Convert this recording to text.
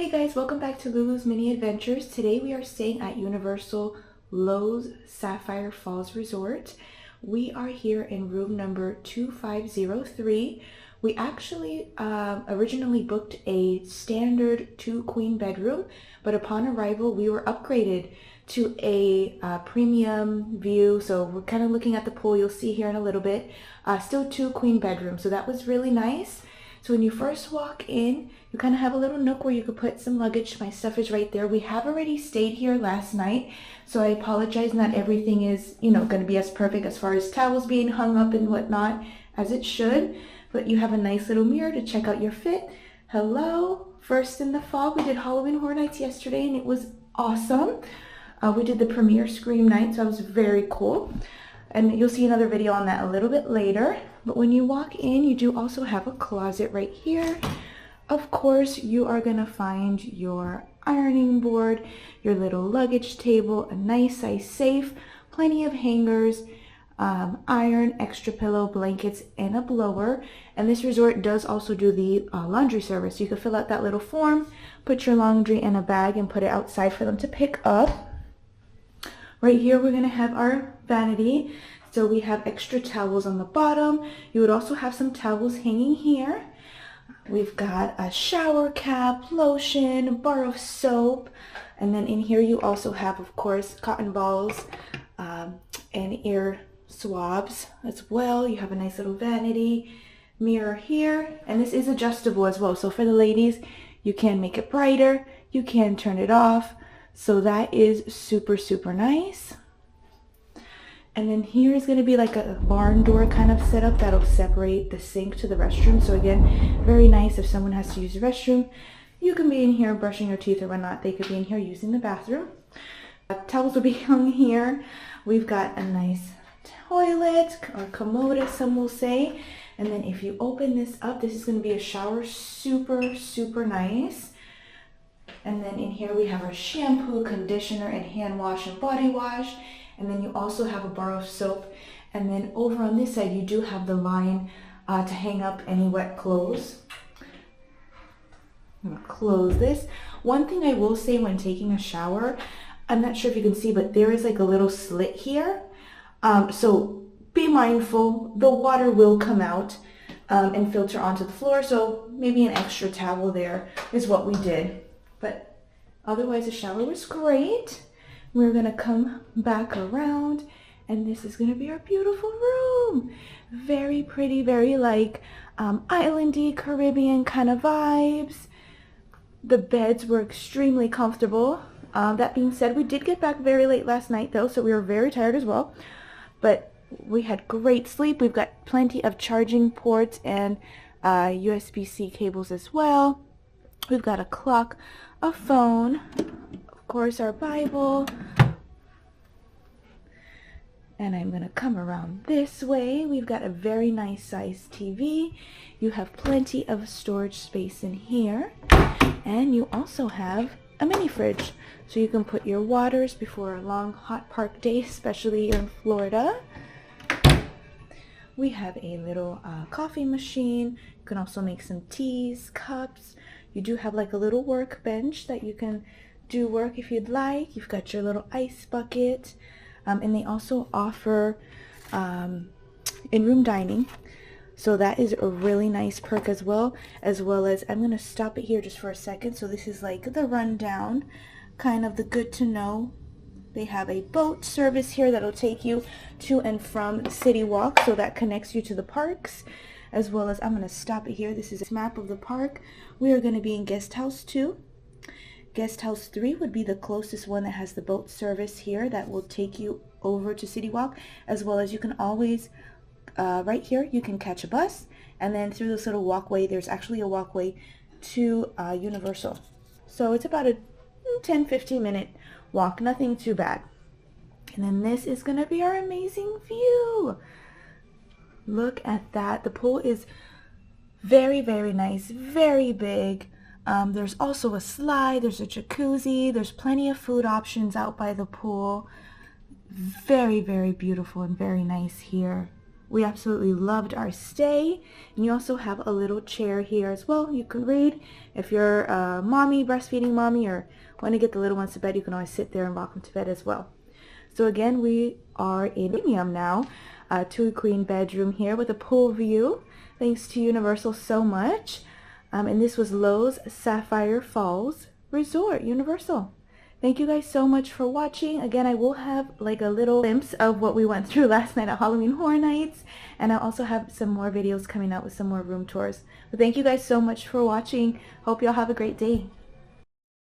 Hey guys, welcome back to Lulu's Mini Adventures. Today we are staying at Universal Loews Sapphire Falls Resort. We are here in room number 2503. We actually originally booked a standard 2-queen bedroom, but upon arrival we were upgraded to a premium view. So we're kind of looking at the pool, you'll see here in a little bit. Still 2-queen bedroom, so that was really nice. So when you first walk in, you kind of have a little nook where you could put some luggage. My stuff is right there. We have already stayed here last night, so I apologize. Not everything is, going to be as perfect as far as towels being hung up and whatnot as it should. But you have a nice little mirror to check out your fit. Hello. First in the fall, we did Halloween Horror Nights yesterday, and it was awesome. We did the premiere Scream night, so it was very cool. And you'll see another video on that a little bit later. But when you walk in, you do also have a closet right here. Of course, you are going to find your ironing board, your little luggage table, a nice size safe, plenty of hangers, iron, extra pillow, blankets, and a blower. And this resort does also do the laundry service. You can fill out that little form, put your laundry in a bag, and put it outside for them to pick up. Right here, we're going to have our vanity. So we have extra towels on the bottom. You would also have some towels hanging here. We've got a shower cap, lotion, a bar of soap. And then in here, you also have, of course, cotton balls and ear swabs as well. You have a nice little vanity mirror here. And this is adjustable as well. So for the ladies, you can make it brighter. You can turn it off. So that is super, super nice. And then here is going to be like a barn door kind of setup that'll separate the sink to the restroom. So again, very nice if someone has to use the restroom. You can be in here brushing your teeth or whatnot. They could be in here using the bathroom. Towels will be hung here. We've got a nice toilet or commode, as some will say. And then if you open this up, this is going to be a shower. Super, super nice. And then in here we have our shampoo, conditioner, and hand wash and body wash. And then you also have a bar of soap. And then over on this side, you do have the line to hang up any wet clothes. I'm gonna close this. One thing I will say when taking a shower, I'm not sure if you can see, but there is like a little slit here. So be mindful, the water will come out and filter onto the floor. So maybe an extra towel there is what we did. But otherwise, the shower was great. We're going to come back around, and this is going to be our beautiful room. Very pretty, very like islandy, Caribbean kind of vibes. The beds were extremely comfortable. That being said, we did get back very late last night, though, so we were very tired as well. But we had great sleep. We've got plenty of charging ports and USB-C cables as well. We've got a clock, a phone, of course our Bible, and I'm going to come around this way. We've got a very nice sized TV. You have plenty of storage space in here, and you also have a mini fridge, so you can put your waters before a long hot park day, especially here in Florida. We have a little coffee machine. You can also make some teas, cups. You do have like a little workbench that you can do work if you'd like. You've got your little ice bucket. And they also offer in-room dining. So that is a really nice perk as well as I'm going to stop it here just for a second. So this is like the rundown, kind of the good to know. They have a boat service here that'll take you to and from City Walk. So that connects you to the parks. As well as, I'm going to stop it here. This is a map of the park. We are going to be in Guest House 2. Guest House 3 would be the closest one that has the boat service here that will take you over to City Walk. As well as you can always, right here, you can catch a bus. And then through this little walkway, there's actually a walkway to Universal. So it's about a 10-15 minute walk. Nothing too bad. And then this is going to be our amazing view. Look at that. The pool is very, very nice, very big. There's also a slide, there's a jacuzzi, there's plenty of food options out by the pool. Very, very beautiful and very nice here. We absolutely loved our stay. And you also have a little chair here as well. You can read. If you're a mommy, breastfeeding mommy, or want to get the little ones to bed, you can always sit there and rock them to bed as well. So again, we are in premium now. A 2-queen bedroom here with a pool view. Thanks to Universal so much. And this was Loews Sapphire Falls Resort, Universal. Thank you guys so much for watching. Again, I will have like a little glimpse of what we went through last night at Halloween Horror Nights. And I'll also have some more videos coming out with some more room tours. But thank you guys so much for watching. Hope y'all have a great day.